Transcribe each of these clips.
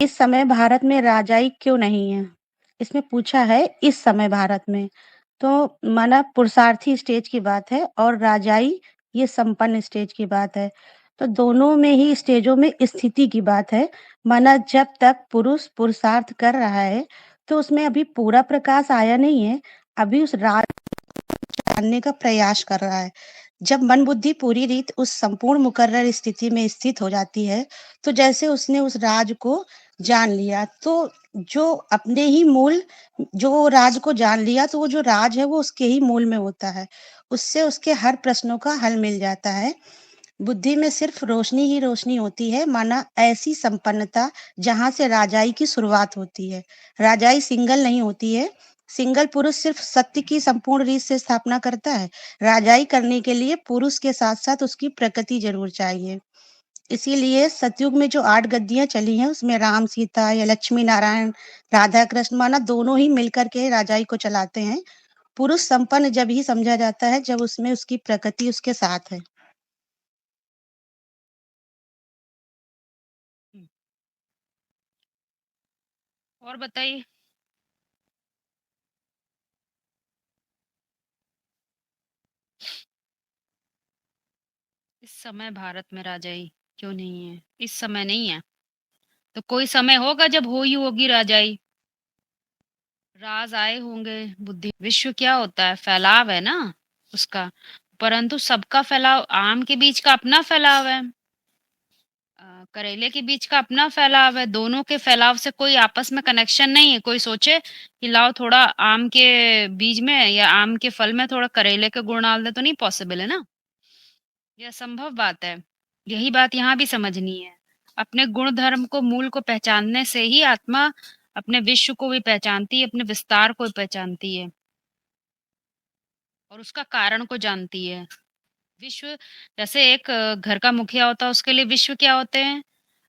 इस समय भारत में राजाई क्यों नहीं है? इसमें पूछा है इस समय भारत में। तो माना पुरुषार्थी स्टेज की बात है और राजाई ये संपन्न स्टेज की बात है। तो दोनों में ही स्टेजों में स्थिति की बात है। माना जब तक पुरुष पुरुषार्थ कर रहा है, तो उसमें अभी पूरा प्रकाश आया नहीं है। अभी उस राज जानने का प्रयास कर रहा है। जब मन बुद्धि पूरी रीत उस संपूर्ण मुकर्रर स्थिति में स्थित हो जाती है, तो जैसे उसने उस राज को जान लिया, तो जो अपने ही मूल जो राज को जान लिया, तो वो जो राज है वो उसके ही मूल में होता है। उससे उसके हर प्रश्नों का हल मिल जाता है। बुद्धि में सिर्फ रोशनी ही रोशनी होती है, माना ऐसी संपन्नता जहाँ से राजाई की शुरुआत होती है। राजाई सिंगल नहीं होती है। सिंगल पुरुष सिर्फ सत्य की संपूर्ण रीत से स्थापना करता है। राजाई करने के लिए पुरुष के साथ-साथ उसकी प्रकृति ज़रूर चाहिए। इसीलिए सतयुग में जो 8 गद्दियाँ चली हैं, उसमें राम, सीता या लक्ष्मी नारायण, राधा कृष्ण माना दोनों ही मिलकर के राजाई को चलाते हैं। पुरुष संपन्न जब ही समझा जाता है, जब उसमें उसकी प्रकृति उसके साथ है। हुँ, और बताइए? इस समय भारत में राजाई क्यों नहीं है? इस समय नहीं है, तो कोई समय होगा जब हो ही होगी राजाई। राज आए होंगे बुद्धि विश्व क्या होता है? फैलाव है ना उसका, परंतु सबका फैलाव आम के बीच का अपना फैलाव है। करेले के बीच का अपना फैलाव है, दोनों के फैलाव से कोई आपस में कनेक्शन नहीं है। कोई सोचे कि लाओ थोड़ा आम के बीज में या आम के फल में थोड़ा करेले के गुण डाल दे, तो नहीं पॉसिबल है ना, ये असंभव बात है। यही बात यहाँ भी समझनी है। अपने गुण धर्म को मूल को पहचानने से ही आत्मा अपने विश्व को भी पहचानती है, अपने विस्तार को भी पहचानती है और उसका कारण को जानती है। विश्व जैसे एक घर का मुखिया होता है, उसके लिए विश्व क्या होते हैं?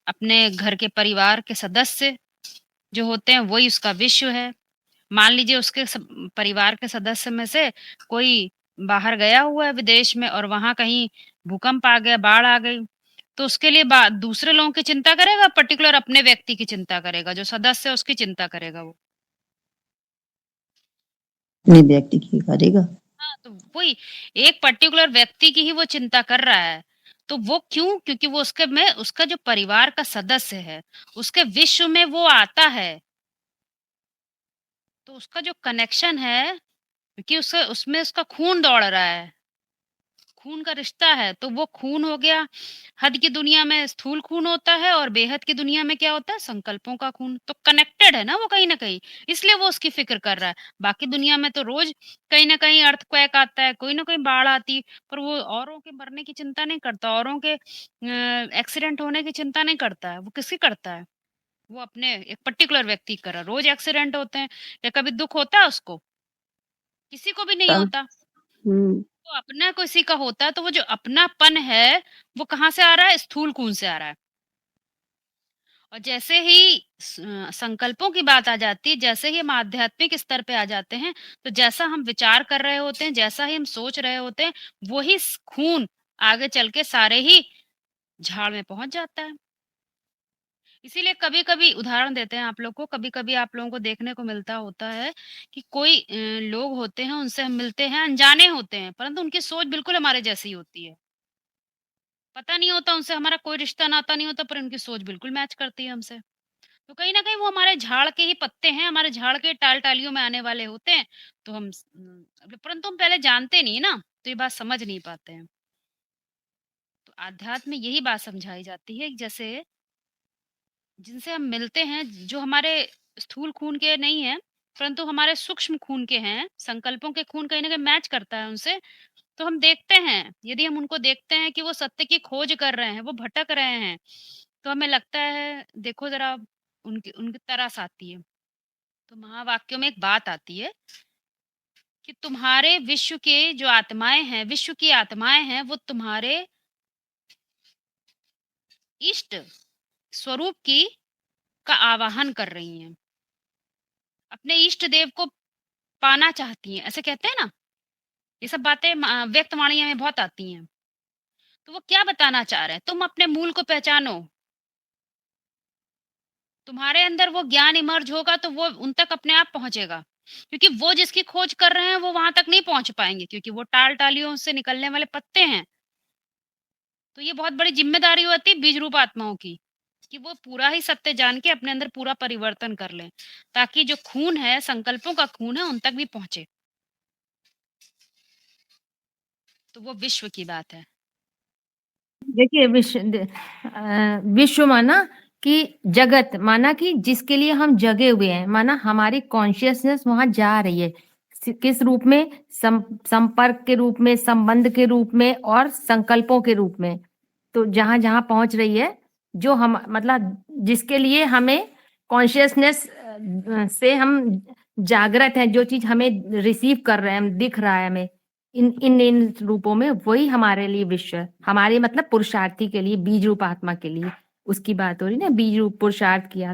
अपने घर के परिवार के सदस्य जो होते हैं वही उसका विश्व है। मान लीजिए उसके परिवार के सदस्य में से कोई बाहर गया हुआ है विदेश में और वहां कहीं भूकंप आ गया, बाढ़ आ गई, तो उसके लिए दूसरे लोगों की चिंता करेगा, पर्टिकुलर अपने व्यक्ति की चिंता करेगा, जो सदस्य है उसकी चिंता करेगा वो। अपने व्यक्ति की करेगा। हाँ, तो वही एक पर्टिकुलर व्यक्ति की ही वो चिंता कर रहा है। तो वो क्यों? क्योंकि वो उसके में उसका जो परिवार का सदस्य है, उसके विश्व में वो आता है। तो उसका जो कनेक्शन है, क्योंकि उसे उसमें उसका खून दौड़ रहा है, खून का रिश्ता है, तो वो खून हो गया। हद की दुनिया में स्थूल खून होता है और बेहद की दुनिया में क्या होता है? संकल्पों का खून। तो कनेक्टेड है ना वो कहीं न कहीं, इसलिए वो उसकी फ़िक्र कर रहा है। बाकी दुनिया में तो रोज़ कहीं न कहीं अर्थक्वेक आता है, कोई न कोई बाढ़ आती, पर वो औरों के मरने की चिंता नहीं करता, औरों के एक्सीडेंट होने की चिंता नहीं करता है। वो किसकी करता है? वो अपने एक पर्टिकुलर व्यक्ति की कर रहा है। रोज़ एक्सीडेंट होते हैं या कभी दुःख होता है उसको? किसी को भी नहीं तब होता। हुँ, तो अपना किसी का होता है, तो वो जो अपनापन है, वो कहाँ से आ रहा है? स्थूल खून से आ रहा है। और जैसे ही संकल्पों की बात आ जाती है, जैसे ही हम आध्यात्मिक स्तर पे आ जाते हैं, तो जैसा हम विचार कर रहे होते हैं, जैसा ही हम सोच रहे होते हैं, वही खून आगे चल के सारे ही झाड़ में पहुंच जाता है। इसीलिए कभी-कभी उदाहरण देते हैं आप लोग को, कभी-कभी आप लोगों को देखने को मिलता होता है कि कोई लोग होते हैं, उनसे हम मिलते हैं, अनजाने होते हैं, परंतु उनकी सोच बिल्कुल हमारे जैसी होती है। पता नहीं होता उनसे, हमारा कोई रिश्ता नाता नहीं होता, पर उनकी सोच बिल्कुल मैच करती है हमसे। तो कहीं न कहीं वो हमारे झाड़ के ही पत्ते हैं, हमारे झाड़ के टाल-टालियों में आने वाले होते हैं। तो परंतु हम पहले जानते नहीं ना, तो ये बात समझ नहीं पाते हैं। तो आध्यात्म में यही बात समझाई जाती है कि जैसे जिनसे हम मिलते हैं, जो हमारे स्थूल खून के नहीं हैं, परंतु हमारे सूक्ष्म खून के हैं, संकल्पों के खून कहीं न कहीं मैच करता है उनसे, तो हम देखते हैं, यदि हम उनको देखते हैं कि वो सत्य की खोज कर रहे हैं, वो भटक रहे हैं, तो हमें लगता है देखो ज़रा उनकी उनकी तरस आती है। तो महावाक्यों में एक बात आती है कि तुम्हारे विश्व के जो आत्माएँ हैं, विश्व की आत्माएँ हैं, वो तुम्हारे इष्ट स्वरूप की का आवाहन कर रही हैं। अपने इष्ट देव को पाना चाहती हैं, ऐसे कहते हैं ना? ये सब बातें व्यक्त वाणियों में बहुत आती हैं। तो वो क्या बताना चाह रहे हैं? तुम अपने मूल को पहचानो। तुम्हारे अंदर वो ज्ञान इमर्ज होगा तो वो उन तक अपने आप पहुंचेगा, क्योंकि वो जिसकी खोज कर रहे हैं वो वहां तक नहीं पहुंच पाएंगे, क्योंकि वो टाल टालियों से निकलने वाले पत्ते हैं। तो ये बहुत बड़ी जिम्मेदारी होती है बीज रूप आत्माओं की, कि वो पूरा ही सत्य जान के अपने अंदर पूरा परिवर्तन कर लें, ताकि जो खून है, संकल्पों का खून है, उन तक भी पहुंचे। तो वो विश्व की बात है। देखिए विश्व माना कि जगत, माना कि जिसके लिए हम जगे हुए हैं, माना हमारी कॉन्शियसनेस वहां जा रही है। किस रूप में? संपर्क के रूप में, संबंध के रूप में और संकल्पों के रूप में। तो जहां जहां पहुंच रही है, जो हम मतलब जिसके लिए हमें कॉन्शियसनेस से हम जागृत हैं, जो चीज हमें रिसीव कर रहे हैं, हम दिख रहा है हमें इन रूपों में, वही हमारे लिए विश्व है। हमारे मतलब पुरुषार्थी के लिए, बीज रूप आत्मा के लिए उसकी बात हो रही ना, बीज रूप पुरुषार्थ की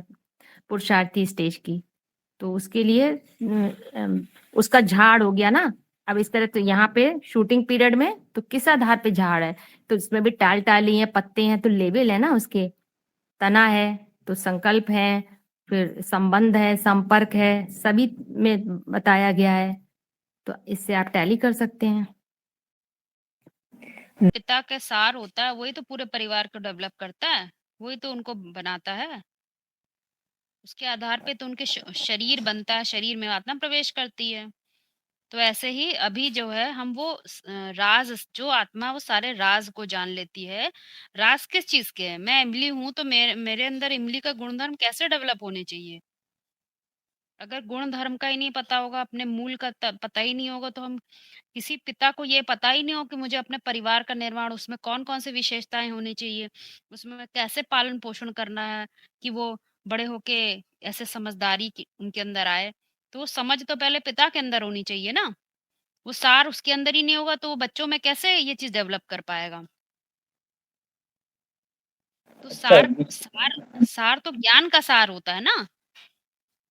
पुरुषार्थी स्टेज की। तो उसके लिए उसका झाड़ हो गया ना। अब इस तरह तो यहाँ पे शूटिंग पीरियड में तो किस आधार पे झाड़ है? तो इसमें भी टाल टाली है, पत्ते हैं, तो लेवल है ना उसके। तना है तो संकल्प है, फिर संबंध है, संपर्क है, सभी में बताया गया है। तो इससे आप टैली कर सकते हैं। पिता के सार होता है, वही तो पूरे परिवार को डेवलप करता है, वही तो उनको बनाता है। उसके आधार पे तो उनके शरीर बनता है, शरीर में आत्मा प्रवेश करती है। तो ऐसे ही अभी जो है हम वो राज, जो आत्मा वो सारे राज को जान लेती है। राज किस चीज के है? मैं इमली हूं तो मेरे अंदर इमली का गुणधर्म कैसे डेवलप होने चाहिए। अगर गुण धर्म का ही नहीं पता होगा, अपने मूल का पता ही नहीं होगा, तो हम किसी पिता को ये पता ही नहीं हो कि मुझे अपने परिवार का निर्माण, उसमें कौन कौन सी विशेषताएं होनी चाहिए, उसमें कैसे पालन पोषण करना है कि वो बड़े होके ऐसे समझदारी उनके अंदर आए। तो वो समझ तो पहले पिता के अंदर होनी चाहिए ना। वो सार उसके अंदर ही नहीं होगा तो वो बच्चों में कैसे ये चीज डेवलप कर पाएगा। तो सार सार सार तो ज्ञान का सार होता है ना।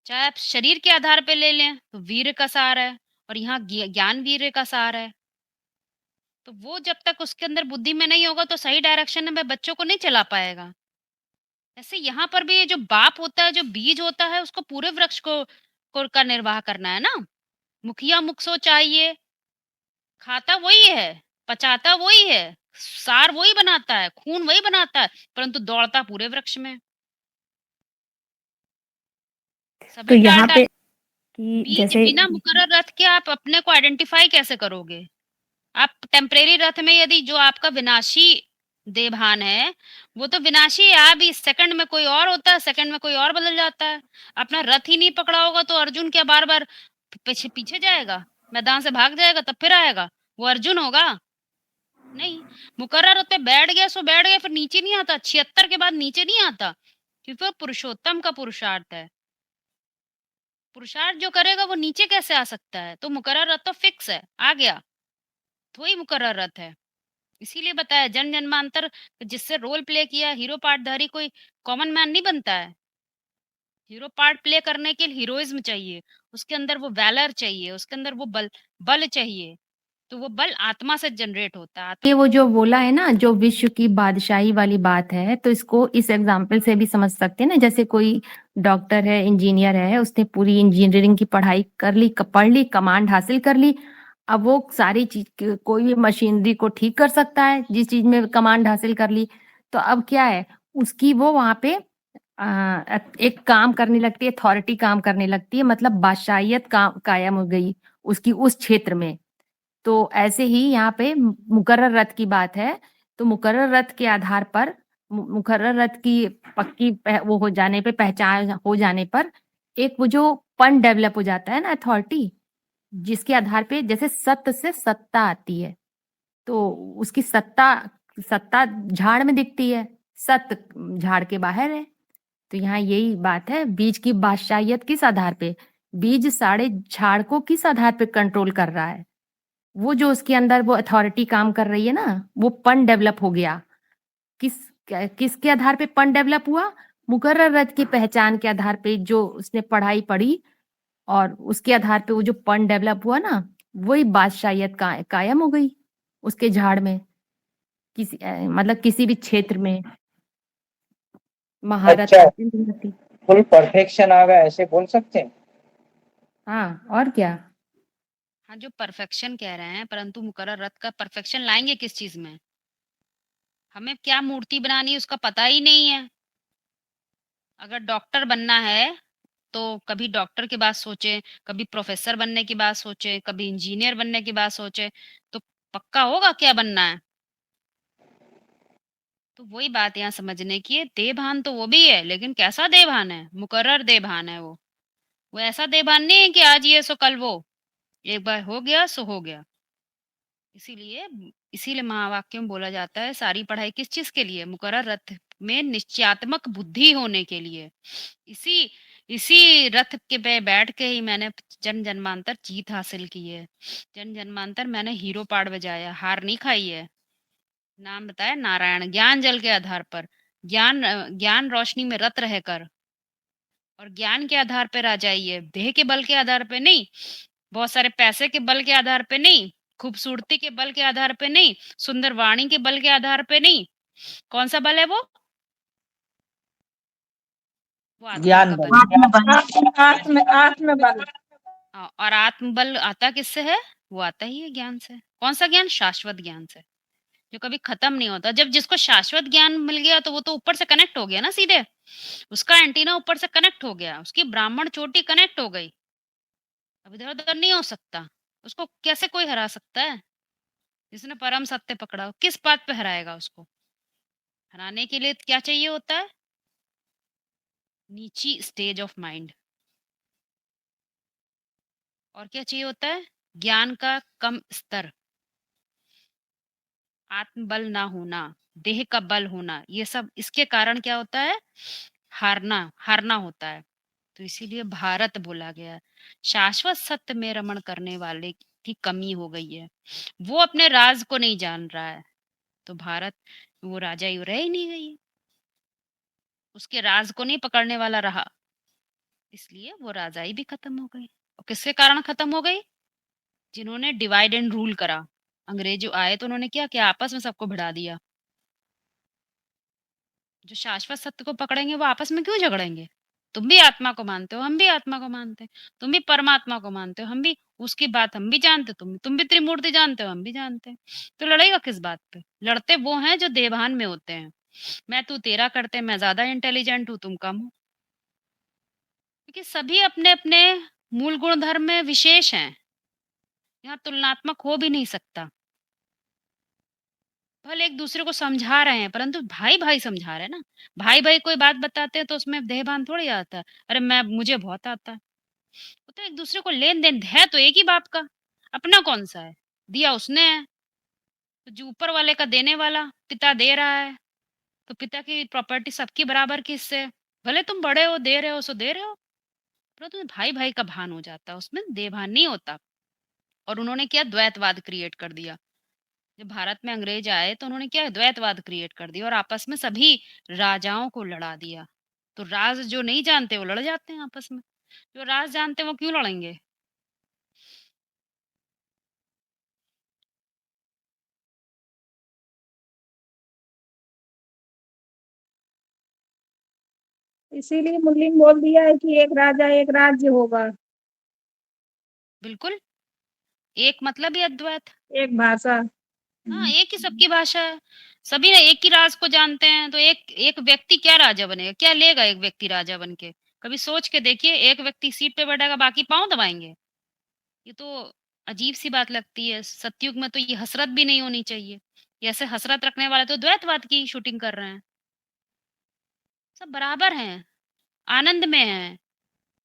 चाहे आप शरीर के आधार पे ले लें तो वीर का सार है, और यहाँ ज्ञान वीर का सार है। तो वो जब तक उसके अंदर बुद्धि में नहीं होगा तो सही डायरेक्शन में बच्चों को नहीं चला पाएगा। ऐसे यहाँ पर भी ये जो बाप होता है, जो बीज होता है, उसको पूरे वृक्ष को का निर्वाह करना है ना। मुखिया मुख सो चाहिए, खाता वही है, पचाता वही है, सार वही बनाता है, खून वही बनाता है, परंतु दौड़ता पूरे वृक्ष में। तो सभी टाल यहाँ टाल पे कि बीज जैसे बिना मुकर्रर रथ के आप अपने को आइडेंटिफाई कैसे करोगे? आप टेम्परेरी रथ में, यदि जो आपका विनाशी देवभान है वो तो विनाशी है, आप भी सेकंड में कोई और होता है, सेकंड में कोई और बदल जाता है। अपना रथ ही नहीं पकड़ा होगा तो अर्जुन क्या बार बार पीछे पीछे जाएगा, मैदान से भाग जाएगा तब फिर आएगा? वो अर्जुन होगा? नहीं। मुकर्रर होते बैठ गया सो बैठ गया, फिर नीचे नहीं आता, 76 के बाद नीचे नहीं आता, क्योंकि वो पुरुषोत्तम का पुरुषार्थ है। पुरुषार्थ जो करेगा वो नीचे कैसे आ सकता है? तो मुकर्रर रथ तो फिक्स है, आ गया तो वही मुकर्रर रथ है। इसीलिए बताया जन जन्मांतर, जिससे रोल प्ले किया हीरो पार्टधारी कोई कॉमन मैन नहीं बनता है। हीरो पार्ट प्ले करने के लिए हीरोइज्म चाहिए, उसके अंदर वो वैलर चाहिए, उसके अंदर वो बल बल चाहिए। तो वो बल आत्मा से जनरेट होता है। ये वो जो बोला है ना, जो विश्व की बादशाही वाली बात है, तो इसको इस एग्जाम्पल से भी समझ सकते हैं ना। जैसे कोई डॉक्टर है, इंजीनियर है, उसने पूरी इंजीनियरिंग की पढ़ाई कर ली, पढ़ ली, कमांड हासिल कर ली। अब वो सारी चीज, कोई भी मशीनरी को ठीक कर सकता है जिस चीज में कमांड हासिल कर ली। तो अब क्या है, उसकी वो वहां पे एक काम करने लगती है, अथॉरिटी काम करने लगती है, मतलब बादशाहियत कायम हो गई उसकी उस क्षेत्र में। तो ऐसे ही यहाँ पे मुकर्रर रथ की बात है। तो मुकर्रर रथ के आधार पर, मुकर्रर रथ की पक्की वो हो जाने पे, पहचान हो जाने पर, एक वो जो पन डेवलप हो जाता है ना, अथॉरिटी, जिसके आधार पे जैसे सत्य से सत्ता आती है, तो उसकी सत्ता, सत्ता झाड़ में दिखती है, सत्य झाड़ के बाहर है। तो यहाँ यही बात है, बीज की बादशाहियत किस आधार पे, बीज सारे झाड़ को किस आधार पे कंट्रोल कर रहा है। वो जो उसके अंदर वो अथॉरिटी काम कर रही है ना, वो पन डेवलप हो गया। किस किसके आधार पे पन डेवलप हुआ? मुकर्रर रथ की पहचान के आधार पे, जो उसने पढ़ाई पढ़ी, और उसके आधार पे वो जो पन डेवलप हुआ ना, वही बादशाहियत कायम हो गई उसके झाड़ में, किसी मतलब किसी भी क्षेत्र में महारत अच्छा, हासिल नहीं होती। फुल परफेक्शन आ गया, ऐसे बोल सकते हैं। हाँ, और क्या। हाँ, जो परफेक्शन कह रहे हैं, परंतु मुकर्रर रथ का परफेक्शन लाएंगे किस चीज में? हमें क्या मूर्ति बनानी है उसका पता ही नहीं है। अगर डॉक्टर बनना है तो कभी डॉक्टर की बात सोचे, कभी प्रोफेसर बनने की बात सोचे, कभी इंजीनियर बनने की बात सोचे, तो पक्का होगा क्या बनना है? तो वही बात यहाँ समझने की है। देभान तो वो भी है, लेकिन कैसा देभान है? मुकर्रर देभान है वो ऐसा देभान नहीं है कि आज ये सो कल वो। एक बार हो गया सो हो गया। इसीलिए इसीलिए महावाक्य में बोला जाता है सारी पढ़ाई किस चीज के लिए? मुकर्रर रथ में निश्चयात्मक बुद्धि होने के लिए। इसी इसी रथ के पे बैठ के ही मैंने जन्म जन्मांतर जीत हासिल की है। जन्म जन्मांतर मैंने हीरो पार्ट बजाया, हार नहीं खाई है। नाम बताया नारायण, ज्ञान जल के आधार पर। ज्ञान रोशनी में रत रहकर, और ज्ञान के आधार पर आ जाइए, देह के बल के आधार पे नहीं, बहुत सारे पैसे के बल के आधार पे नहीं, खूबसूरती के बल के आधार पे नहीं, सुंदर वाणी के बल के आधार पे नहीं। कौन सा बल है वो आत्मा ज्ञान का बल। बल है। आत्म बल। और आत्म बल आता किससे है? वो आता ही है ज्ञान से। कौन सा ज्ञान? शाश्वत ज्ञान से, जो कभी खत्म नहीं होता। जब जिसको शाश्वत ज्ञान मिल गया तो वो तो ऊपर से कनेक्ट हो गया ना सीधे। उसका एंटीना ऊपर से कनेक्ट हो गया, उसकी ब्राह्मण चोटी कनेक्ट हो गई। अब इधर उधर नहीं हो सकता। उसको कैसे कोई हरा सकता है? जिसने परम सत्य पकड़ा हो, किस बात पे हराएगा उसको? हराने के लिए क्या चाहिए होता है? नीची स्टेज ऑफ माइंड। और क्या चाहिए होता है? ज्ञान का कम स्तर, आत्मबल ना होना, देह का बल होना। ये सब इसके कारण क्या होता है? हारना हारना होता है। तो इसीलिए भारत बोला गया है। शाश्वत सत्य में रमण करने वाले की कमी हो गई है। वो अपने राज को नहीं जान रहा है, तो भारत वो राजा यू रह ही नहीं गई। उसके राज को नहीं पकड़ने वाला रहा, इसलिए वो राजाई भी खत्म हो गई। और किसके कारण खत्म हो गई? जिन्होंने डिवाइड एंड रूल करा। अंग्रेज जो आए तो उन्होंने क्या किया? आपस में सबको भिड़ा दिया। जो शाश्वत सत्य को पकड़ेंगे वो आपस में क्यों झगड़ेंगे? तुम भी आत्मा को मानते हो, हम भी आत्मा को मानते हैं। तुम भी परमात्मा को मानते हो, हम भी उसकी बात हम भी जानते, तुम भी त्रिमूर्ति जानते हो, हम भी जानते हैं। तो लड़ेगा किस बात पे? लड़ते वो हैं जो देवान में होते हैं। मैं तू तेरा करते, मैं ज्यादा इंटेलिजेंट हूँ, तुम कम हो। क्योंकि सभी अपने अपने मूल गुण धर्म में विशेष हैं। यहाँ तुलनात्मक हो भी नहीं सकता। भले एक दूसरे को समझा रहे हैं, परंतु भाई भाई समझा रहे हैं ना। भाई भाई कोई बात बताते हैं तो उसमें देहभान थोड़ी आता है। अरे मैं मुझे बहुत आता है। वो तो एक दूसरे को लेन देन है तो एक ही बाप का। अपना कौन सा है? दिया उसने है। तो जो ऊपर वाले का देने वाला पिता दे रहा है, तो पिता की प्रॉपर्टी सबकी बराबर की इससे। भले तुम बड़े हो, दे रहे हो सो दे रहे हो, परंतु भाई भाई का भान हो जाता है, उसमें देहभान नहीं होता। और उन्होंने क्या द्वैतवाद क्रिएट कर दिया। जब भारत में अंग्रेज आए तो उन्होंने क्या द्वैतवाद क्रिएट कर दिया और आपस में सभी राजाओं को लड़ा दिया। तो राज जो नहीं जानते वो लड़ जाते हैं आपस में, जो राज जानते हैं वो क्यों लड़ेंगे? इसीलिए मुरली ने बोल दिया है कि एक राजा एक राज्य होगा, बिल्कुल, एक मतलब ही अद्वैत। एक भाषा। हाँ, एक ही सबकी भाषा है। सभी ने एक ही राज को जानते हैं, तो एक एक व्यक्ति क्या राजा बनेगा? क्या लेगा एक व्यक्ति राजा बन के? कभी सोच के देखिए, एक व्यक्ति सीट पे बैठेगा, बाकी पांव दबाएंगे। ये तो अजीब सी बात लगती है। सतयुग में तो ये हसरत भी नहीं होनी चाहिए। ये ऐसे हसरत रखने वाले तो द्वैतवाद की शूटिंग कर रहे हैं। सब बराबर हैं, आनंद में हैं।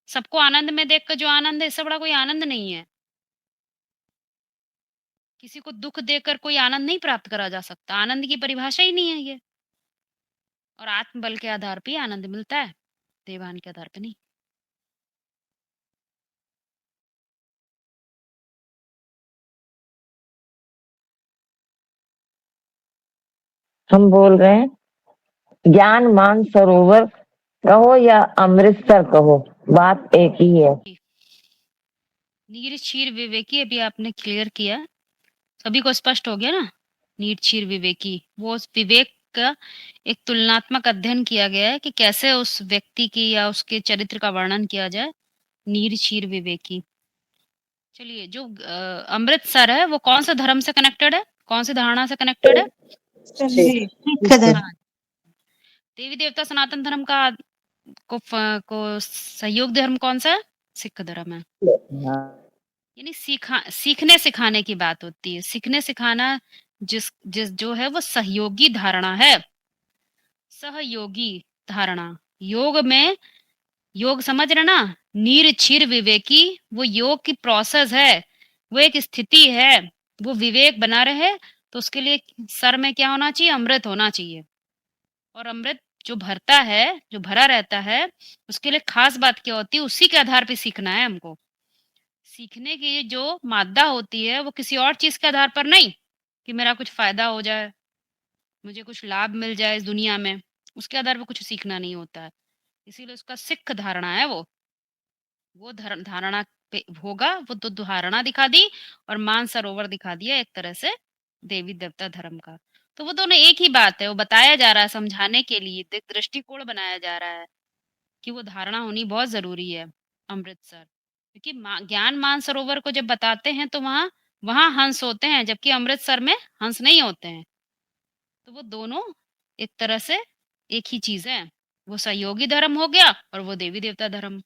सबको आनंद में देखकर जो आनंद है, इससे बड़ा कोई आनंद नहीं है। किसी को दुख देकर कोई आनंद नहीं प्राप्त करा जा सकता। आनंद की परिभाषा ही नहीं है ये। और आत्मबल के आधार पे ही आनंद मिलता है, देवान के आधार पे नहीं। हम बोल रहे हैं ज्ञान मान सरोवर कहो या अमृतसर कहो, बात एक ही है। नीर क्षीर विवेकी अभी आपने क्लियर किया, सभी को स्पष्ट हो गया ना। नीर क्षीर विवेकी, वो विवेक का एक तुलनात्मक अध्ययन किया गया है कि कैसे उस व्यक्ति की या उसके चरित्र का वर्णन किया जाए। नीर क्षीर विवेकी। चलिए, जो अमृतसर है वो कौन से धर्म से कनेक्टेड है? कौन सी धारणा से कनेक्टेड है? सिख। सिख धर्म। हाँ, देवी देवता सनातन धर्म का को सहयोग धर्म कौन सा है? सिख धर्म है। यानी सीखने सिखाने की बात होती है। सीखने सिखाना जिस जिस जो है वो सहयोगी धारणा है। सहयोगी धारणा। योग में, योग समझ रहे ना, नीर क्षीर विवेकी, वो योग की प्रोसेस है, वो एक स्थिति है, वो विवेक बना रहे तो उसके लिए सर में क्या होना चाहिए? अमृत होना चाहिए। और अमृत जो भरता है, जो भरा रहता है, उसके लिए खास बात क्या होती है? उसी के आधार पे सीखना है हमको। सीखने की जो मादा होती है वो किसी और चीज के आधार पर नहीं कि मेरा कुछ फायदा हो जाए, मुझे कुछ लाभ मिल जाए इस दुनिया में, उसके आधार पर कुछ सीखना नहीं होता है। इसीलिए उसका सिख धारणा है। वो धारणा पे होगा, वो तो धारणा दिखा दी और मानसरोवर दिखा दिया एक तरह से देवी देवता धर्म का। तो वो दोनों एक ही बात है। वो बताया जा रहा है समझाने के लिए, दृष्टिकोण बनाया जा रहा है कि वो धारणा होनी बहुत जरूरी है अमृतसर। क्योंकि ज्ञान मानसरोवर को जब बताते हैं तो वहां वहां हंस होते हैं, जबकि अमृतसर में हंस नहीं होते हैं। तो वो दोनों एक तरह से एक ही चीज है। वो सहयोगी धर्म हो गया और वो देवी देवता धर्म।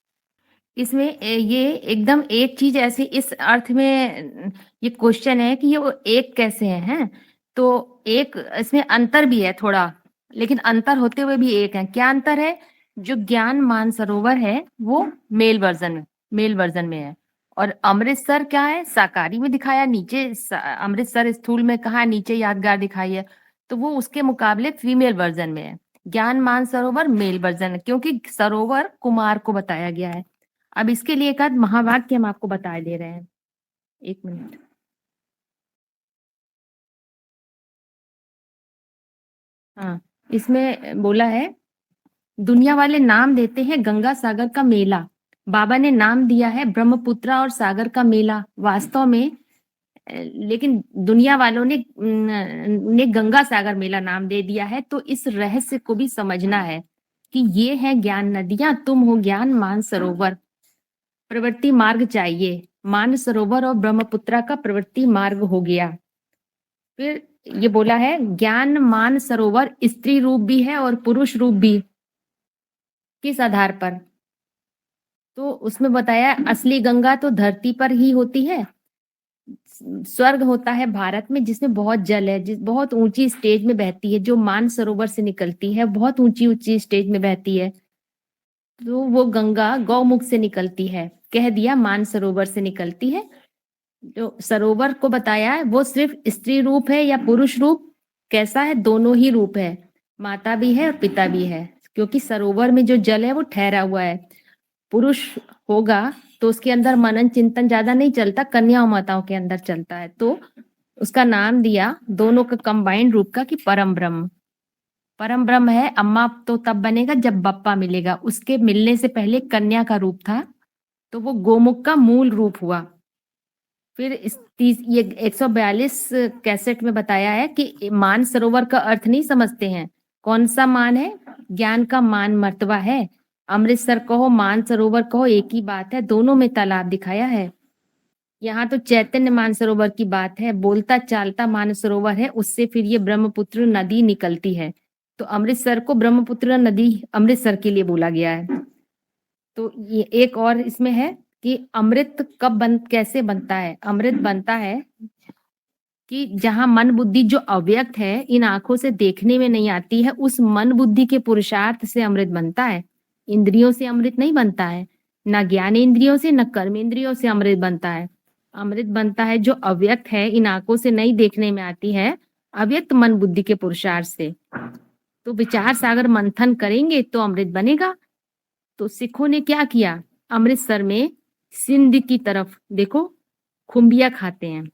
इसमें ये एकदम एक चीज ऐसी इस अर्थ में ये क्वेश्चन है कि ये वो एक कैसे हैं? तो एक इसमें अंतर भी है थोड़ा, लेकिन अंतर होते हुए भी एक है। क्या अंतर है? जो ज्ञान मानसरोवर है वो मेल वर्जन में है, और अमृतसर क्या है? साकारी में दिखाया, नीचे अमृतसर स्थूल में कहा, नीचे यादगार दिखाई है, तो वो उसके मुकाबले फीमेल वर्जन में है। ज्ञान मानसरोवर मेल वर्जन है, क्योंकि सरोवर कुमार को बताया गया है। अब इसके लिए एक आध महावाक्य हम आपको बता दे रहे हैं। एक मिनट। हाँ, इसमें बोला है, दुनिया वाले नाम देते हैं गंगा सागर का मेला, बाबा ने नाम दिया है ब्रह्मपुत्रा और सागर का मेला। वास्तव में लेकिन दुनिया वालों ने गंगा सागर मेला नाम दे दिया है। तो इस रहस्य को भी समझना है कि ये है ज्ञान नदियां, तुम हो ज्ञान मानसरोवर। प्रवृत्ति मार्ग चाहिए, मानसरोवर और ब्रह्मपुत्रा का प्रवृत्ति मार्ग हो गया। फिर ये बोला है, ज्ञान मानसरोवर स्त्री रूप भी है और पुरुष रूप भी। किस आधार पर? तो उसमें बताया, असली गंगा तो धरती पर ही होती है, स्वर्ग होता है भारत में जिसमें बहुत जल है, जिस बहुत ऊंची स्टेज में बहती है, जो मानसरोवर से निकलती है, बहुत ऊंची ऊंची स्टेज में बहती है। तो वो गंगा गौमुख से निकलती है, कह दिया मानसरोवर से निकलती है। जो सरोवर को बताया है वो सिर्फ स्त्री रूप है या पुरुष रूप? कैसा है? दोनों ही रूप है, माता भी है और पिता भी है, क्योंकि सरोवर में जो जल है वो ठहरा हुआ है। पुरुष होगा तो उसके अंदर मनन चिंतन ज्यादा नहीं चलता, कन्या माताओं के अंदर चलता है। तो उसका नाम दिया दोनों का कंबाइंड रूप का कि परम ब्रह्म। परम ब्रह्म है, अम्मा तो तब बनेगा जब बप्पा मिलेगा, उसके मिलने से पहले कन्या का रूप था, तो वो गोमुख का मूल रूप हुआ। फिर ये 142 कैसेट में बताया है कि मान सरोवर का अर्थ नहीं समझते हैं। कौन सा मान है? ज्ञान का मान मर्तबा है। अमृतसर कहो, मान सरोवर कहो, एक ही बात है, दोनों में तालाब दिखाया है। यहाँ तो चैतन्य मानसरोवर की बात है, बोलता चालता मानसरोवर है, उससे फिर ये ब्रह्मपुत्र नदी निकलती है। तो अमृतसर को ब्रह्मपुत्र नदी अमृतसर के लिए बोला गया है। तो ये एक और इसमें है कि अमृत कैसे बनता है? अमृत बनता है कि जहां मन बुद्धि जो अव्यक्त है, इन आंखों से देखने में नहीं आती है, उस मन बुद्धि के पुरुषार्थ से अमृत बनता है। इंद्रियों से अमृत नहीं बनता है, न ज्ञान इंद्रियों से न कर्म इंद्रियों से अमृत बनता है। अमृत बनता है जो अव्यक्त है, इन आंखों से नहीं देखने में आती है, अव्यक्त मन बुद्धि के पुरुषार्थ से। तो विचार सागर मंथन करेंगे तो अमृत बनेगा। तो सिखों ने क्या किया? अमृतसर में सिंध की तरफ देखो खुम्बिया खाते हैं।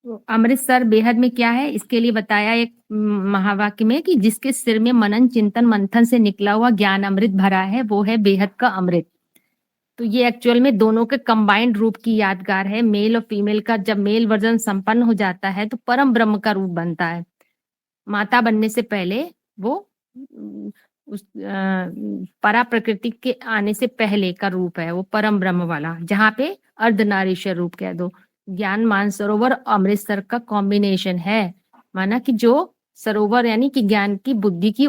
तो अमृतसर बेहद में क्या है, इसके लिए बताया एक महावाक्य में कि जिसके सिर में मनन चिंतन मंथन से निकला हुआ ज्ञान अमृत भरा है, वो है बेहद का अमृत। तो ये एक्चुअल में दोनों के कंबाइंड रूप की यादगार है, मेल और फीमेल का। जब मेल वर्जन संपन्न हो जाता है तो परम ब्रह्म का रूप बनता है। माता बनने से पहले वो उस परा प्रकृति के आने से पहले का रूप है, वो परम ब्रह्म वाला, जहाँ पे अर्धनारीश्वर रूप कह दो। ज्ञान मानसरोवर अमृतसर का कॉम्बिनेशन है, माना कि जो सरोवर यानी कि ज्ञान की बुद्धि की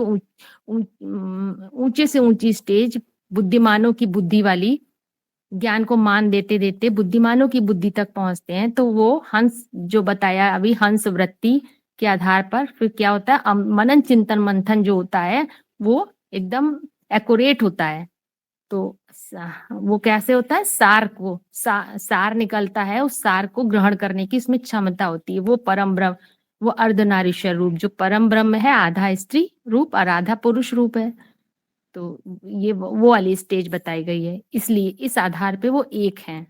ऊंचे से ऊंची स्टेज, बुद्धिमानों की बुद्धि वाली, ज्ञान को मान देते देते बुद्धिमानों की बुद्धि तक पहुंचते हैं। तो वो हंस जो बताया अभी, हंस वृत्ति के आधार पर फिर क्या होता है, मनन चिंतन मंथन जो होता है वो एकदम एक्यूरेट होता है। तो वो कैसे होता है, सार को सार निकलता है, उस सार को ग्रहण करने की इसमें क्षमता होती है। वो परम ब्रह्म, वो अर्धनारीश्वर रूप जो परम ब्रह्म है, आधा स्त्री रूप और आधा पुरुष रूप है। तो ये वो वाली स्टेज बताई गई है, इसलिए इस आधार पे वो एक हैं।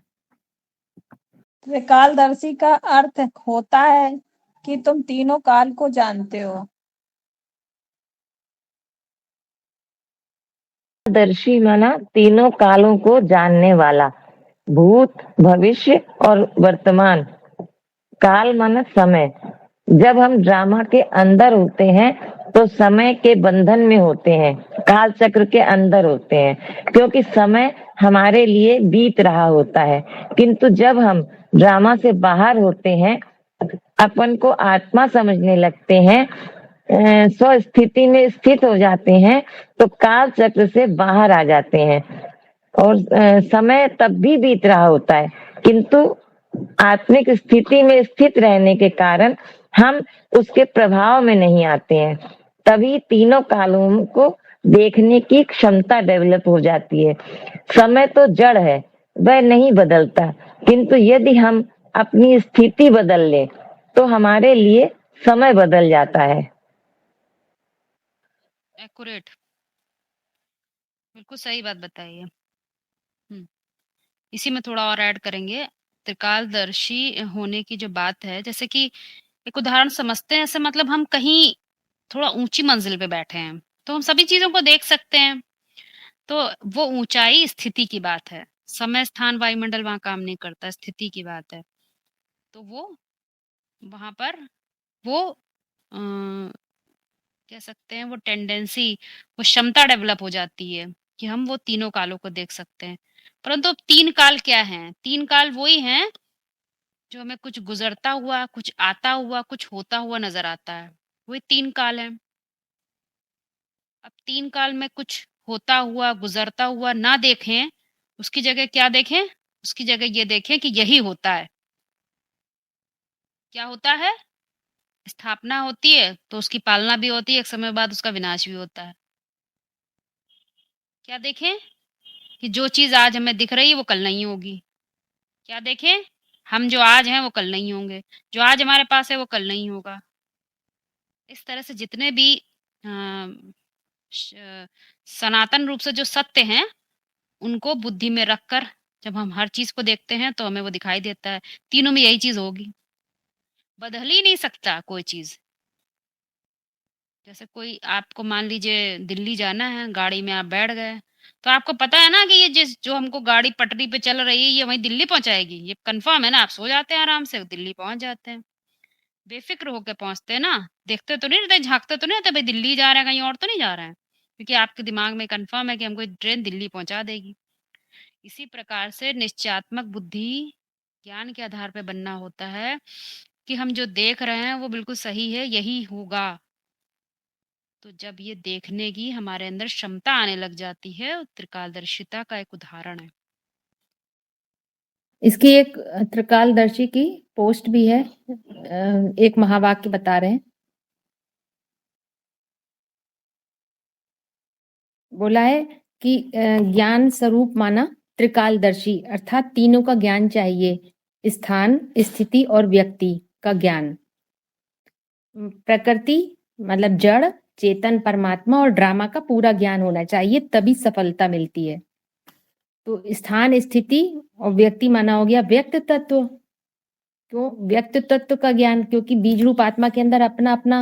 त्रिकालदर्शी का अर्थ होता है कि तुम तीनों काल को जानते हो। दर्शी माना तीनों कालों को जानने वाला, भूत भविष्य और वर्तमान। काल माना समय। जब हम ड्रामा के अंदर होते हैं तो समय के बंधन में होते हैं, काल चक्र के अंदर होते हैं, क्योंकि समय हमारे लिए बीत रहा होता है। किंतु जब हम ड्रामा से बाहर होते हैं, अपन को आत्मा समझने लगते हैं, स्व स्थिति में स्थित हो जाते हैं, तो काल चक्र से बाहर आ जाते हैं और समय तब भी बीत रहा होता है, किंतु आत्मिक स्थिति में स्थित रहने के कारण हम उसके प्रभाव में नहीं आते हैं। तभी तीनों कालों को देखने की क्षमता डेवलप हो जाती है। समय तो जड़ है, वह नहीं बदलता, किंतु यदि हम अपनी स्थिति बदल लें तो हमारे लिए समय बदल जाता है। एक्यूरेट, बिल्कुल सही बात बताई है। इसी में थोड़ा और ऐड करेंगे, त्रिकालदर्शी होने की जो बात है, जैसे कि एक उदाहरण समझते हैं, ऐसे मतलब हम कहीं थोड़ा ऊंची मंजिल पे बैठे हैं तो हम सभी चीजों को देख सकते हैं। तो वो ऊंचाई स्थिति की बात है, समय स्थान वायुमंडल वहां काम नहीं करता, स्थिति की बात है। तो वो वहां पर वो कह सकते हैं वो टेंडेंसी, वो क्षमता डेवलप हो जाती है कि हम वो तीनों कालों को देख सकते हैं। परंतु अब तीन काल क्या हैं? तीन काल वही हैं जो हमें कुछ गुजरता हुआ, कुछ आता हुआ, कुछ होता हुआ नजर आता है, वही तीन काल है। अब तीन काल में कुछ होता हुआ, गुजरता हुआ ना देखें, उसकी जगह क्या देखें? उसकी जगह ये देखें कि यही होता है। क्या होता है? स्थापना होती है तो उसकी पालना भी होती है, एक समय बाद उसका विनाश भी होता है। क्या देखें? कि जो चीज आज हमें दिख रही है वो कल नहीं होगी। क्या देखें? हम जो आज हैं वो कल नहीं होंगे, जो आज हमारे पास है वो कल नहीं होगा। इस तरह से जितने भी सनातन रूप से जो सत्य हैं उनको बुद्धि में रखकर जब हम हर चीज को देखते हैं तो हमें वो दिखाई देता है, तीनों में यही चीज होगी, बदल ही नहीं सकता कोई चीज। जैसे कोई आपको मान लीजिए दिल्ली जाना है, गाड़ी में आप बैठ गए, तो आपको पता है ना कि ये जिस जो हमको गाड़ी पटरी पे चल रही है ये वहीं दिल्ली पहुंचाएगी, ये कंफर्म है ना। आप सो जाते हैं आराम से, दिल्ली पहुंच जाते हैं, बेफिक्र होकर पहुंचते हैं ना। देखते तो नहीं रहते, झांकते तो नहीं रहते भाई दिल्ली जा रहे हैं, कहीं और तो नहीं जा रहे हैं, क्योंकि आपके दिमाग में कंफर्म है कि हमको ट्रेन दिल्ली पहुंचा देगी। इसी प्रकार से निश्चयात्मक बुद्धि ज्ञान के आधार पर बनना होता है कि हम जो देख रहे हैं वो बिल्कुल सही है, यही होगा। तो जब ये देखने की हमारे अंदर क्षमता आने लग जाती है, त्रिकालदर्शिता का एक उदाहरण है। इसकी एक त्रिकालदर्शी की पोस्ट भी है, एक महावाक्य बता रहे हैं। बोला है कि ज्ञान स्वरूप माना त्रिकालदर्शी, अर्थात तीनों का ज्ञान चाहिए, स्थान, स्थिति और व्यक्ति का ज्ञान। प्रकृति मतलब जड़, चेतन परमात्मा और ड्रामा का पूरा ज्ञान होना चाहिए, तभी सफलता मिलती है। तो स्थान, स्थिति और व्यक्ति माना हो गया व्यक्त तत्व। क्यों व्यक्त तत्व का ज्ञान? क्योंकि बीज रूप आत्मा के अंदर अपना अपना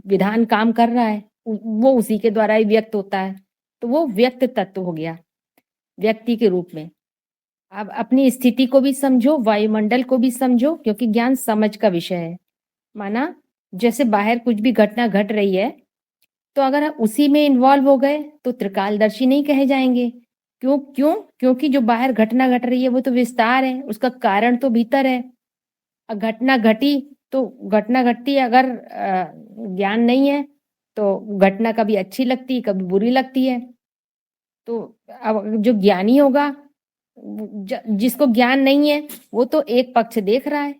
विधान काम कर रहा है, वो उसी के द्वारा ही व्यक्त होता है, तो वो व्यक्त तत्व हो गया व्यक्ति के रूप में। अब अपनी स्थिति को भी समझो, वायुमंडल को भी समझो, क्योंकि ज्ञान समझ का विषय है। माना जैसे बाहर कुछ भी घटना घट रही है तो अगर हम उसी में इन्वॉल्व हो गए तो त्रिकालदर्शी नहीं कहे जाएंगे। क्योंकि जो बाहर घटना घट रही है वो तो विस्तार है, उसका कारण तो भीतर है। घटना घटी तो घटना घटती है, अगर ज्ञान नहीं है तो घटना कभी अच्छी लगती है कभी बुरी लगती है। तो अब जो ज्ञानी होगा, जिसको ज्ञान नहीं है वो तो एक पक्ष देख रहा है,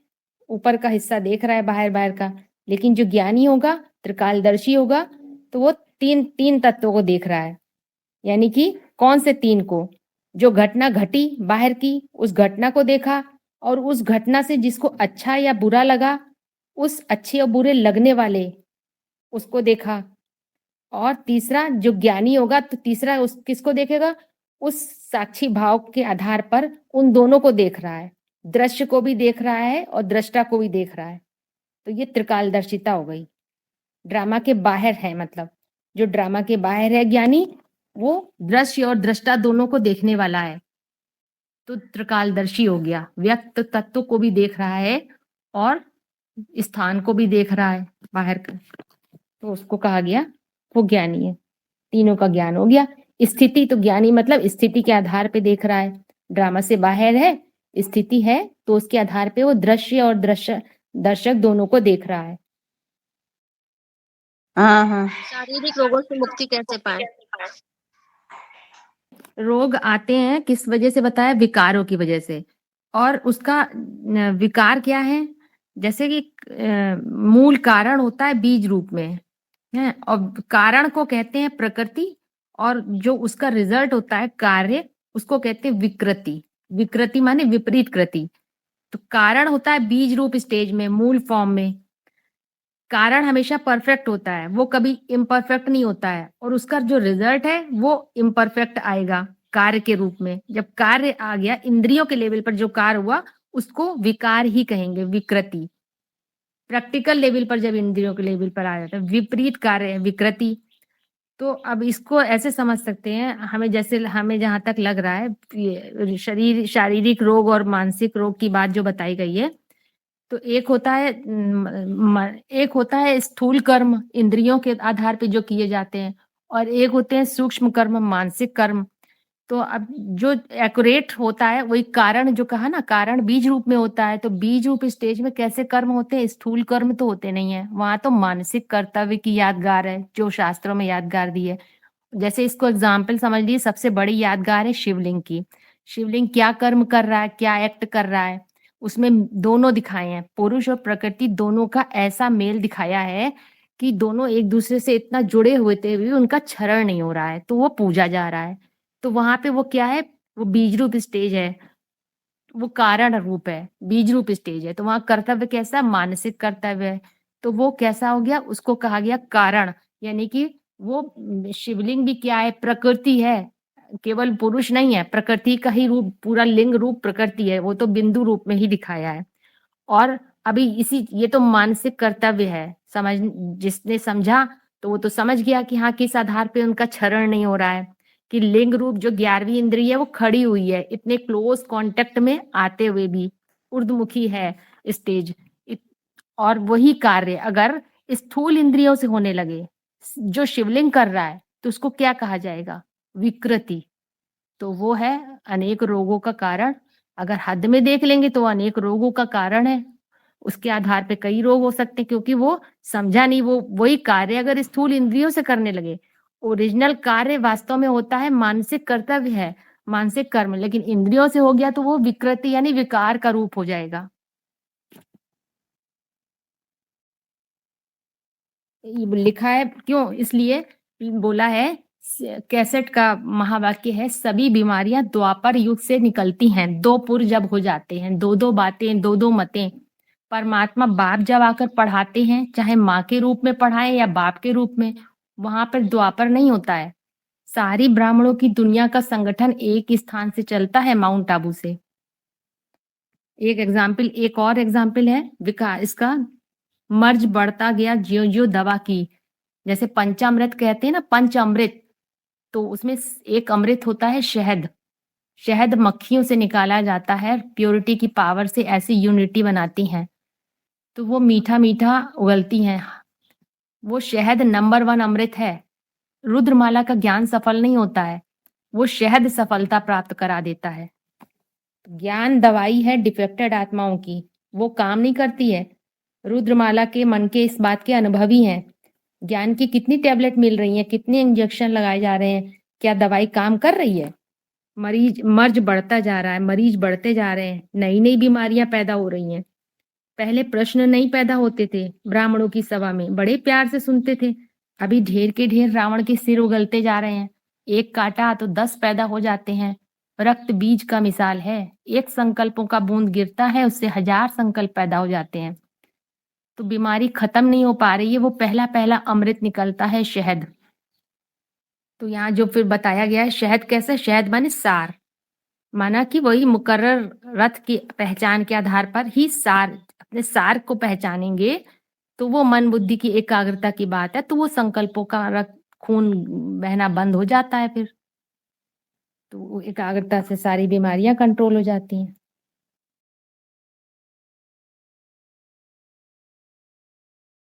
ऊपर का हिस्सा देख रहा है बाहर बाहर का। लेकिन जो ज्ञानी होगा, त्रिकालदर्शी होगा, तो वो तीन तीन तत्वों को देख रहा है। यानी कि कौन से तीन को? जो घटना घटी बाहर की, उस घटना को देखा, और उस घटना से जिसको अच्छा या बुरा लगा, उस अच्छे और बुरे लगने वाले उसको देखा। और तीसरा, जो ज्ञानी होगा तो तीसरा उस किसको देखेगा? उस साक्षी भाव के आधार पर उन दोनों को देख रहा है, दृश्य को भी देख रहा है और दृष्टा को भी देख रहा है। तो ये त्रिकालदर्शिता हो गई। ड्रामा के बाहर है, मतलब जो ड्रामा के बाहर है ज्ञानी, वो दृश्य और दृष्टा दोनों को देखने वाला है, तो त्रिकालदर्शी हो गया। व्यक्त तत्व को भी देख रहा है और स्थान को भी देख रहा है बाहर का, तो उसको कहा गया वो ज्ञानी है। तीनों का ज्ञान हो गया। स्थिति तो ज्ञानी मतलब स्थिति के आधार पे देख रहा है। ड्रामा से बाहर है, स्थिति है, तो उसके आधार पे वो दृश्य और दर्शक दोनों को देख रहा है। हाँ। शारीरिक रोगों से मुक्ति कैसे पाए? रोग आते हैं किस वजह से बताया? विकारों की वजह से। और उसका विकार क्या है? जैसे कि मूल कारण होता है बीज रूप में है, और कारण को कहते हैं प्रकृति, और जो उसका रिजल्ट होता है कार्य, उसको कहते हैं विकृति। विकृति माने विपरीत कृति। तो कारण होता है बीज रूप स्टेज में, मूल फॉर्म में। कारण हमेशा परफेक्ट होता है, वो कभी इम्परफेक्ट नहीं होता है, और उसका जो रिजल्ट है वो इम्परफेक्ट आएगा कार्य के रूप में। जब कार्य आ गया इंद्रियों के लेवल पर, जो कार्य हुआ उसको विकार ही कहेंगे, विकृति। प्रैक्टिकल लेवल पर जब इंद्रियों के लेवल पर आ जाता है विपरीत कार्य है, विकृति। तो अब इसको ऐसे समझ सकते हैं, हमें जहां तक लग रहा है, शारीरिक रोग और मानसिक रोग की बात जो बताई गई है, तो एक होता है स्थूल कर्म इंद्रियों के आधार पे जो किए जाते हैं, और एक होते हैं सूक्ष्म कर्म, मानसिक कर्म। तो अब जो एक्यूरेट होता है वही कारण, जो कहा ना, कारण बीज रूप में होता है। तो बीज रूप स्टेज में कैसे कर्म होते हैं? स्थूल कर्म तो होते नहीं है, वहां तो मानसिक कर्तव्य की यादगार है, जो शास्त्रों में यादगार दी है। जैसे इसको एग्जाम्पल समझ लीजिए, सबसे बड़ी यादगार है शिवलिंग की। शिवलिंग क्या कर्म कर रहा है, क्या एक्ट कर रहा है, उसमें दोनों दिखाए हैं, पुरुष और प्रकृति दोनों का ऐसा मेल दिखाया है कि दोनों एक दूसरे से इतना जुड़े हुए थे भी उनका क्षरण नहीं हो रहा है, तो वो पूजा जा रहा है। तो वहां पे वो क्या है? वो बीज रूप स्टेज है, वो कारण रूप है, बीज रूप स्टेज है। तो वहां कर्तव्य कैसा? मानसिक कर्तव्य है। तो वो कैसा हो गया? उसको कहा गया कारण। यानी कि वो शिवलिंग भी क्या है? प्रकृति है, केवल पुरुष नहीं है, प्रकृति का ही रूप, पूरा लिंग रूप प्रकृति है, वो तो बिंदु रूप में ही दिखाया है। और अभी ये तो मानसिक कर्तव्य है, जिसने समझा तो वो तो समझ गया कि हाँ किस आधार पे उनका क्षरण नहीं हो रहा है, कि लिंग रूप जो 11वीं इंद्रिय है वो खड़ी हुई है, इतने क्लोज कांटेक्ट में आते हुए भी ऊर्ध्वमुखी है स्टेज। और वही कार्य अगर स्थूल इंद्रियों से होने लगे, जो शिवलिंग कर रहा है, तो उसको क्या कहा जाएगा? विकृति। तो वो है अनेक रोगों का कारण। अगर हद में देख लेंगे तो अनेक रोगों का कारण है, उसके आधार पे कई रोग हो सकते हैं, क्योंकि वो समझा नहीं। वो वही कार्य अगर स्थूल इंद्रियों से करने लगे, ओरिजिनल कार्य वास्तव में होता है मानसिक कर्तव्य है, मानसिक कर्म, लेकिन इंद्रियों से हो गया तो वो विकृति यानी विकार का रूप हो जाएगा। ये लिखा है क्यों? इसलिए बोला है, कैसेट का महावाक्य है, सभी बीमारियां द्वापर युग से निकलती हैं। दो पुर जब हो जाते हैं, दो दो बातें, दो दो मतें, परमात्मा बाप जब आकर पढ़ाते हैं, चाहे माँ के रूप में पढ़ाए या बाप के रूप में, वहां पर द्वापर नहीं होता है। सारी ब्राह्मणों की दुनिया का संगठन एक स्थान से चलता है, माउंट आबू से। एक और एग्जाम्पल है विकास, इसका मर्ज बढ़ता गया ज्यो ज्यो दवा की। जैसे पंचामृत कहते हैं ना, पंच अमृत, तो उसमें एक अमृत होता है शहद। शहद मक्खियों से निकाला जाता है, प्योरिटी की पावर से ऐसी यूनिटी बनाती हैं। तो वो मीठा मीठा उगलती हैं। वो शहद नंबर 1 अमृत है। रुद्रमाला का ज्ञान सफल नहीं होता है, वो शहद सफलता प्राप्त करा देता है। ज्ञान दवाई है डिफेक्टेड आत्माओं की, वो काम नहीं करती है। रुद्रमाला के मन के इस बात के अनुभवी हैं। ज्ञान की कितनी टैबलेट मिल रही है, कितने इंजेक्शन लगाए जा रहे हैं, क्या दवाई काम कर रही है? मर्ज बढ़ता जा रहा है, मरीज बढ़ते जा रहे हैं, नई नई बीमारियां पैदा हो रही हैं। पहले प्रश्न नहीं पैदा होते थे, ब्राह्मणों की सभा में बड़े प्यार से सुनते थे। अभी ढेर के ढेर रावण के सिर उगलते जा रहे हैं। एक काटा तो 10 पैदा हो जाते हैं। रक्त बीज का मिसाल है, एक संकल्पों का बूंद गिरता है, उससे 1000 संकल्प पैदा हो जाते हैं। तो बीमारी खत्म नहीं हो पा रही है, वो पहला पहला अमृत निकलता है शहद। तो यहाँ जो फिर बताया गया है, शहद कैसे? शहद माने सार, माना कि वही मुकर्रर रथ की पहचान के आधार पर ही सार, अपने सार को पहचानेंगे तो वो मन बुद्धि की एकाग्रता की बात है, तो वो संकल्पों का रक्त खून बहना बंद हो जाता है। फिर तो एकाग्रता से सारी बीमारियां कंट्रोल हो जाती हैं।